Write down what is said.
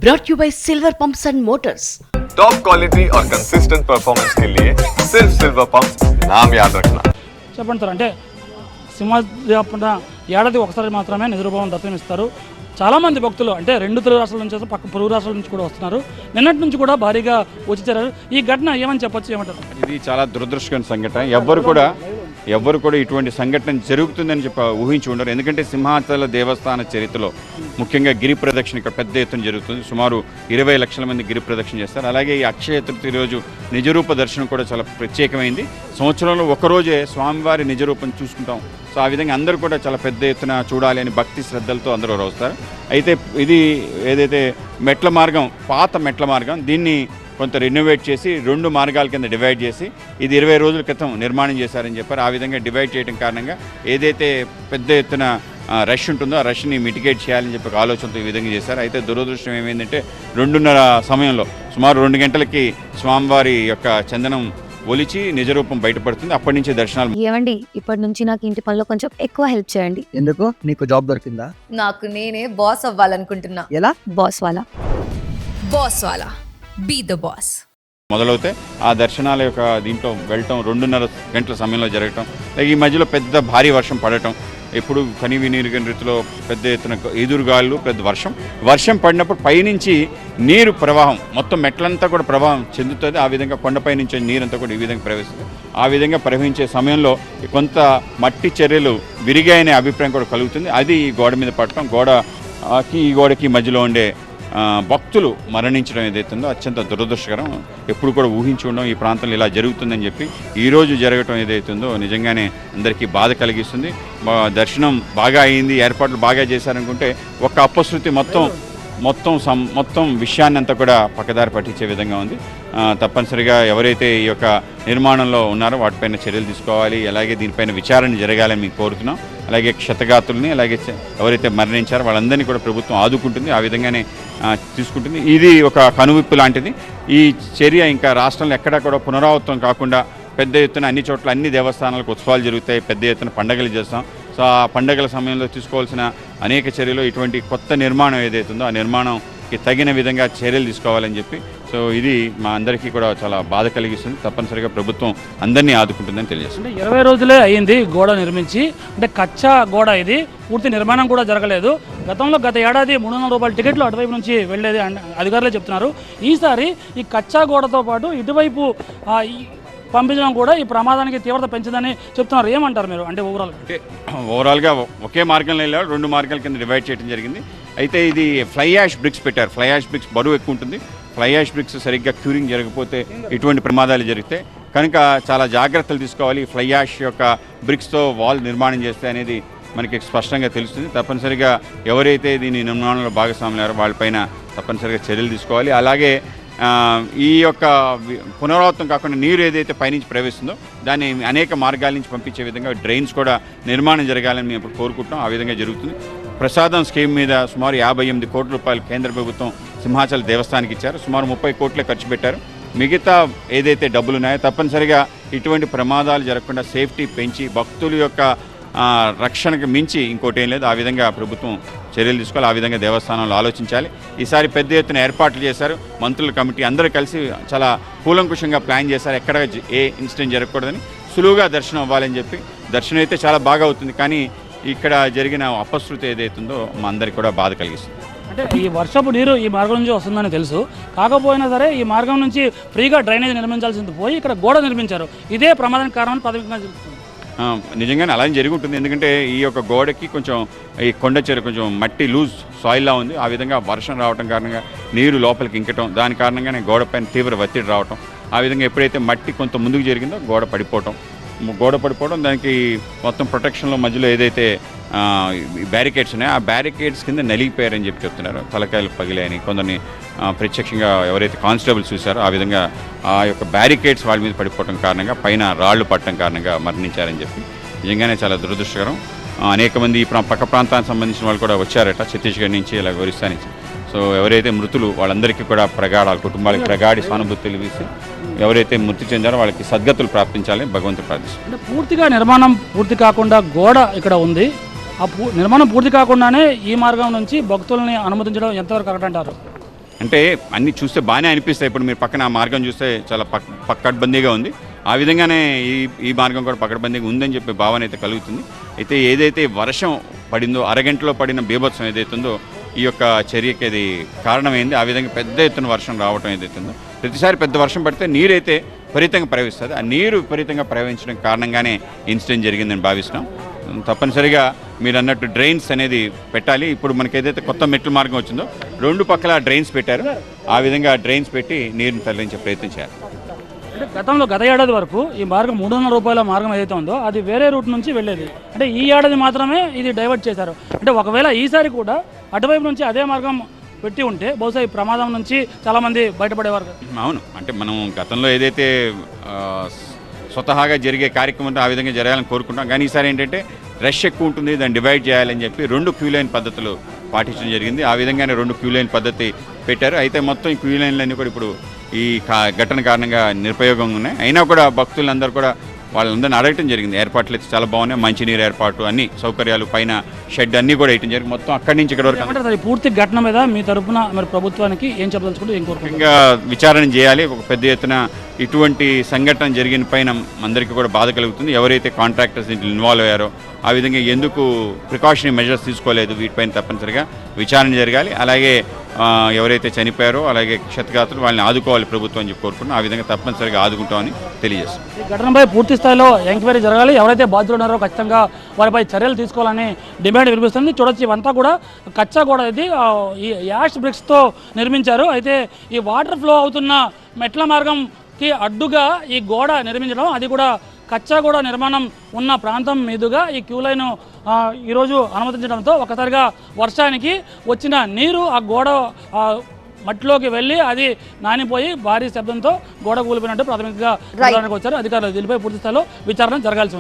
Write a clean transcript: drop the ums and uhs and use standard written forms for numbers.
brought you by Silver Pumps and Motors. Top quality और consistent performance के लिए सिर्फ सिल्वर पंप्स नाम याद रखना. చెప్పండి సార్, అంటే సింహాద్రి ఏడాది ఒకసారి మాత్రమే నిజరూపం దర్శనమిస్తారు. చాలామంది భక్తులు అంటే రెండు తెలుగు రాష్ట్రాల నుంచి పక్క పొరుగు రాష్ట్రాల నుంచి కూడా వస్తున్నారు. నిన్నటి నుంచి కూడా భారీగా వచ్చేసారు. ఈ ఘటన ఏమని చెప్పొచ్చు, ఏమంటారు? ఇది చాలా దురదృష్టకరమైన సంఘటన. ఎవ్వరు కూడా ఇటువంటి సంఘటన జరుగుతుందని ఊహించి ఉండరు. ఎందుకంటే సింహాచల దేవస్థాన చరిత్రలో ముఖ్యంగా గిరి ప్రదక్షిణ ఇక్కడ పెద్ద ఎత్తున జరుగుతుంది. సుమారు 20 లక్షల మంది గిరి ప్రదక్షిణ చేస్తారు. అలాగే ఈ అక్షయ తృతీయ రోజు నిజరూప దర్శనం కూడా చాలా ప్రత్యేకమైంది. సంవత్సరంలో ఒకరోజే స్వామివారి నిజరూపం చూసుకుంటాం. సో ఆ విధంగా అందరూ కూడా చాలా పెద్ద ఎత్తున చూడాలి అని భక్తి శ్రద్ధలతో అందరూ వస్తారు. అయితే ఇది ఏదైతే మెట్ల మార్గం, పాత మెట్ల మార్గం, దీన్ని కొంత రెనోవేట్ చేసి 2 మార్గాల కింద డివైడ్ చేసి ఇది 20 రోజుల క్రితం నిర్మాణం చేశారని చెప్పారు. ఆ విధంగా డివైడ్ చేయడం కారణంగా ఏదైతే పెద్ద ఎత్తున రష్ ఉంటుందో ఆ రష్ని మిటిగేట్ చేయాలని చెప్పి ఆలోచనతో ఈ విధంగా చేశారు. అయితే దురదృష్టం ఏమైందంటే 2:30 సమయంలో సుమారు 2 గంటలకి స్వామివారి యొక్క చందనం ఒలిచి నిజరూపం బయటపడుతుంది. అప్పటి నుంచి దర్శనాలు. ఏమండి, ఇప్పటి నుంచి నాకు ఇంటి పనిలో కొంచెం ఎక్కువ హెల్ప్ చేయండి. ఎందుకు? నీకు జాబ్ దొరికిందా? నాకు నేనే బాస్ అవ్వాలనుకుంటున్నా. ఎలా? బాస్ వాలా బీ ద బాస్. మొదలవుతాయి ఆ దర్శనాల యొక్క దీంట్లో వెళ్ళటం 2:30 గంటల సమయంలో జరగటం. ఈ మధ్యలో పెద్ద భారీ వర్షం పడటం, ఎప్పుడు కనివినీరుగని రీతిలో పెద్ద ఎత్తున ఎదురుగాళ్ళు, పెద్ద వర్షం పడినప్పుడు పైనుంచి నీరు ప్రవాహం మొత్తం మెట్లంతా కూడా ప్రవాహం చెందుతుంది. ఆ విధంగా కొండపై నుంచి నీరంతా కూడా ఈ విధంగా ప్రవహిస్తుంది. ఆ విధంగా ప్రవహించే సమయంలో కొంత మట్టి చర్యలు విరిగాయనే అభిప్రాయం కూడా కలుగుతుంది. అది ఈ గోడ మీద పడటం, ఈ గోడకి మధ్యలో ఉండే భక్తులు మరణించడం ఏదైతుందో అత్యంత దురదృష్టకరం. ఎప్పుడు కూడా ఊహించి ఉండడం ఈ ప్రాంతంలో ఇలా జరుగుతుందని చెప్పి ఈరోజు జరగటం ఏదైతుందో నిజంగానే అందరికీ బాధ కలిగిస్తుంది. దర్శనం బాగా అయింది, ఏర్పాట్లు బాగా చేశారనుకుంటే ఒక అపశృతి మొత్తం విషయాన్ని అంతా కూడా పక్కదారి పట్టించే విధంగా ఉంది. తప్పనిసరిగా ఎవరైతే ఈ యొక్క నిర్మాణంలో ఉన్నారో వాటిపైన చర్యలు తీసుకోవాలి. అలాగే దీనిపైన విచారణ జరగాలని మేము కోరుతున్నాం. అలాగే క్షతగాతుల్ని, అలాగే ఎవరైతే మరణించారో వాళ్ళందరినీ కూడా ప్రభుత్వం ఆదుకుంటుంది, ఆ విధంగానే తీసుకుంటుంది. ఇది ఒక కనువిప్పు లాంటిది. ఈ చర్య ఇంకా రాష్ట్రంలో ఎక్కడా కూడా పునరావృతం కాకుండా పెద్ద ఎత్తున అన్ని చోట్ల అన్ని దేవస్థానాలకు ఉత్సవాలు జరుగుతాయి, పెద్ద ఎత్తున పండుగలు చేస్తాం. సో ఆ పండుగల సమయంలో తీసుకోవాల్సిన అనేక చర్యలు ఇటువంటి కొత్త నిర్మాణం ఏదైతుందో ఆ నిర్మాణంకి తగిన విధంగా చర్యలు తీసుకోవాలని చెప్పి, సో ఇది మా అందరికీ కూడా చాలా బాధ కలిగిస్తుంది. తప్పనిసరిగా ప్రభుత్వం అందరినీ ఆదుకుంటుందని తెలియజేస్తుంది. అంటే 20 రోజులే అయ్యింది గోడ నిర్మించి, అంటే కచ్చా గోడ ఇది, పూర్తి నిర్మాణం కూడా జరగలేదు. గత ఏడాది 300 రూపాయల టికెట్లు అటువైపు నుంచి వెళ్ళేది అధికారులే చెప్తున్నారు. ఈసారి ఈ కచ్చా గోడతో పాటు ఇటువైపు పంపించడం కూడా ఈ ప్రమాదానికి తీవ్రత పెంచిందని చెప్తున్నారు. ఏమంటారు మీరు? అంటే ఓవరాల్గా ఒకే మార్గంలో వెళ్ళారు, 2 మార్గాల కింద డివైడ్ చేయడం జరిగింది. అయితే ఇది ఫ్లై యాష్ బ్రిక్స్ పెట్టారు. ఫ్లై యాష్ బ్రిక్స్ బరువు ఎక్కువ ఉంటుంది. ఫ్లై యాష్ బ్రిక్స్ సరిగ్గా క్యూరింగ్ జరగకపోతే ఇటువంటి ప్రమాదాలు జరుగుతాయి. కనుక చాలా జాగ్రత్తలు తీసుకోవాలి. ఫ్లై యాష్ యొక్క బ్రిక్స్తో వాల్ నిర్మాణం చేస్తే అనేది మనకి స్పష్టంగా తెలుస్తుంది. తప్పనిసరిగా ఎవరైతే దీని నిర్మాణంలో భాగస్వాములారో వాళ్ళపైన తప్పనిసరిగా చర్యలు తీసుకోవాలి. అలాగే ఈ యొక్క పునరావృతం కాకుండా నీరు ఏదైతే పైనుంచి ప్రవేశిస్తుందో దాన్ని అనేక మార్గాల నుంచి పంపించే విధంగా డ్రైన్స్ కూడా నిర్మాణం జరగాలని మేము ఇప్పుడు కోరుకుంటున్నాం. ఆ విధంగా జరుగుతుంది. ప్రసాదం స్కీమ్ మీద సుమారు 58 కోట్ల రూపాయలు కేంద్ర ప్రభుత్వం సింహాచల దేవస్థానానికి ఇచ్చారు. సుమారు 30 కోట్లే ఖర్చు పెట్టారు. మిగతా ఏదైతే డబ్బులు ఉన్నాయో తప్పనిసరిగా ఇటువంటి ప్రమాదాలు జరగకుండా సేఫ్టీ పెంచి భక్తుల యొక్క రక్షణకు మించి ఇంకోటి ఏం లేదు. ఆ విధంగా ప్రభుత్వం చర్యలు తీసుకోవాలి. ఆ విధంగా దేవస్థానంలో ఆలోచించాలి. ఈసారి పెద్ద ఎత్తున ఏర్పాట్లు చేశారు. మంత్రుల కమిటీ అందరూ కలిసి చాలా కూలంకుషంగా ప్లాన్ చేశారు. ఎక్కడ ఏ ఇన్సిడెంట్ జరగకూడదని, సులువుగా దర్శనం అవ్వాలని చెప్పి. దర్శనం అయితే చాలా బాగా అవుతుంది, కానీ ఇక్కడ జరిగిన అపశృతి ఏదైతుందో మా అందరికి కూడా బాధ కలిగిస్తుంది. అంటే ఈ వర్షపు నీరు ఈ మార్గం నుంచి వస్తుందని తెలుసు, కాకపోయినా సరే ఈ మార్గం నుంచి ఫ్రీగా డ్రైనేజ్ నిర్మించాల్సింది పోయి ఇక్కడ గోడ నిర్మించారు. ఇదే ప్రమాదానికి కారణం ప్రాథమికంగా చెప్తుంది. నిజంగానే అలానే జరిగి ఉంటుంది. ఎందుకంటే ఈ యొక్క గోడకి కొంచెం ఈ కొండ చెరు కొంచెం మట్టి లూజ్ సాయిల్లా ఉంది. ఆ విధంగా వర్షం రావడం కారణంగా నీరు లోపలికి ఇంకటం, దాని కారణంగానే గోడ పైన తీవ్ర ఒత్తిడి రావటం. ఆ విధంగా ఎప్పుడైతే మట్టి కొంత ముందుకు జరిగిందో గోడ పడిపోవడం, దానికి మొత్తం ప్రొటెక్షన్లో మధ్యలో ఏదైతే బ్యారికేడ్స్ ఉన్నాయో ఆ బ్యారికేడ్స్ కింద నలిగిపోయారని చెప్పి చెప్తున్నారు. తలకాయలు పగిలాయని కొందరిని ప్రత్యక్షంగా ఎవరైతే కానిస్టేబుల్స్ చూశారో ఆ విధంగా ఆ యొక్క బ్యారికేడ్స్ వాళ్ళ మీద పడిపోవడం కారణంగా పైన రాళ్లు పట్టడం కారణంగా మరణించారని చెప్పి నిజంగానే చాలా దురదృష్టకరం. అనేక మంది పక్క ప్రాంతానికి సంబంధించిన వాళ్ళు కూడా వచ్చారట, ఛత్తీస్గఢ్ నుంచి, ఇలా ఒరిస్సా నుంచి. సో ఎవరైతే మృతులు వాళ్ళందరికీ కూడా కుటుంబాలకు ప్రగాఢి సానుభూతి తెలియజేసి ఎవరైతే మృతి చెందారో వాళ్ళకి సద్గతులు ప్రాప్తించాలని భగవంతుడు ప్రార్థిస్తారు. పూర్తిగా నిర్మాణం పూర్తి కాకుండా గోడ ఇక్కడ ఉంది. నిర్మాణం పూర్తి కాకుండానే ఈ మార్గం నుంచి భక్తుల్ని అనుమతించడం ఎంతవరకు కరెక్ట్ అంటారు? అంటే అన్నీ చూస్తే బాగానే అనిపిస్తాయి. ఇప్పుడు మీరు పక్కన ఆ మార్గం చూస్తే చాలా పక్కడ్బందీగా ఉంది. ఆ విధంగానే ఈ మార్గం కూడా పక్కడ్బందీగా ఉందని చెప్పే భావన అయితే కలుగుతుంది. అయితే ఏదైతే వర్షం పడిందో, అరగంటలో పడిన బీభత్సం ఏదైతుందో ఈ యొక్క చర్యకి అది కారణమైంది. ఆ విధంగా పెద్ద ఎత్తున వర్షం రావడం ఏదైతుందో, ప్రతిసారి పెద్ద వర్షం పడితే నీరైతే విపరీతంగా ప్రవహిస్తుంది. ఆ నీరు విపరీతంగా ప్రవహించడం కారణంగానే ఇన్సిడెంట్ జరిగిందని భావిస్తున్నాం. తప్పనిసరిగా మీరు అన్నట్టు డ్రైన్స్ అనేది పెట్టాలి. ఇప్పుడు మనకి ఏదైతే కొత్త మెట్ల మార్గం వచ్చిందో 2 పక్కల డ్రైన్స్ పెట్టారు. ఆ విధంగా డ్రైన్స్ పెట్టి నీరుని తరలించే ప్రయత్నం చేయాలి. అంటే గత ఏడాది వరకు ఈ మార్గం 300 రూపాయల మార్గం ఏదైతే ఉందో అది వేరే రూట్ నుంచి వెళ్ళేది. అంటే ఈ ఏడాది మాత్రమే ఇది డైవర్ట్ చేశారు. అంటే ఒకవేళ ఈసారి కూడా అటువైపు నుంచి అదే మార్గం పెట్టి ఉంటే బహుశా ఈ ప్రమాదం నుంచి చాలామంది బయటపడేవారు. అవును, అంటే మనం గతంలో ఏదైతే స్వతహాగా జరిగే కార్యక్రమం ఆ విధంగా జరగాలని కోరుకుంటాం. కానీ ఈసారి ఏంటంటే రష్ ఎక్కువ ఉంటుంది, దాన్ని డివైడ్ చేయాలని చెప్పి 2 క్యూ లైన్ పద్ధతులు పాటించడం జరిగింది. ఆ విధంగానే 2 క్యూ లైన్ పద్ధతి పెట్టారు. అయితే మొత్తం ఈ క్యూ లైన్లన్నీ కూడా ఇప్పుడు ఈ ఘటన కారణంగా నిరుపయోగంగా ఉన్నాయి. అయినా కూడా భక్తులందరూ కూడా వాళ్ళందరినీ అడగటం జరిగింది. ఏర్పాట్లు అయితే చాలా బాగున్నాయి, మంచినీరు ఏర్పాటు, అన్ని సౌకర్యాలు, పైన షెడ్ అన్నీ కూడా వేయటం జరిగింది. మొత్తం అక్కడి నుంచి ఇక్కడ వరకు అంటే పూర్తి ఘటన మీద మీ తరపున మరి ప్రభుత్వానికి ఏం చెప్పదలుచుకుంటే ఏం కోరుకుంటున్నారు? ఇంకా విచారణ చేయాలి. ఒక పెద్ద ఎత్తున ఇటువంటి సంఘటన జరిగిన పైన అందరికీ కూడా బాధ కలుగుతుంది. ఎవరైతే కాంట్రాక్టర్స్ దీంట్లో ఇన్వాల్వ్ అయ్యారో ఆ విధంగా ఎందుకు ప్రికాషనరీ మెజర్స్ తీసుకోలేదు, వీటిపైన తప్పనిసరిగా విచారణ జరగాలి. అలాగే ఎవరైతే చనిపోయారో అలాగే క్షతగాతులు వాళ్ళని ఆదుకోవాలి ప్రభుత్వం అని చెప్పి కోరుకుంటున్నాం. ఆ విధంగా తప్పనిసరిగా ఆదుకుంటామని తెలియజేస్తాం. ఈ ఘటనపై పూర్తి స్థాయిలో ఎంక్వైరీ జరగాలి. ఎవరైతే బాధ్యులు ఉన్నారో ఖచ్చితంగా వారిపై చర్యలు తీసుకోవాలని డిమాండ్ వినిపిస్తుంది. చూడొచ్చు, ఇవంతా కూడా కచ్చా గోడ, ఇది ఈ యాష్ బ్రిక్స్తో నిర్మించారు. అయితే ఈ వాటర్ ఫ్లో అవుతున్న మెట్ల మార్గంకి అడ్డుగా ఈ గోడ నిర్మించడం, అది కూడా కచ్చా గోడ నిర్మాణం ఉన్న ప్రాంతం మీదుగా ఈ క్యూ లైన్ ఈరోజు అనుమతించడంతో ఒక్కసారిగా వర్షానికి వచ్చిన నీరు ఆ గోడ మట్టిలోకి వెళ్ళి అది నానిపోయి భారీ శబ్దంతో గోడ కూలిపోయినట్టు ప్రాథమికంగా వచ్చారు అధికారులు. దీనిపై పూర్తి స్థాయిలో విచారణ జరగాల్సి ఉంది.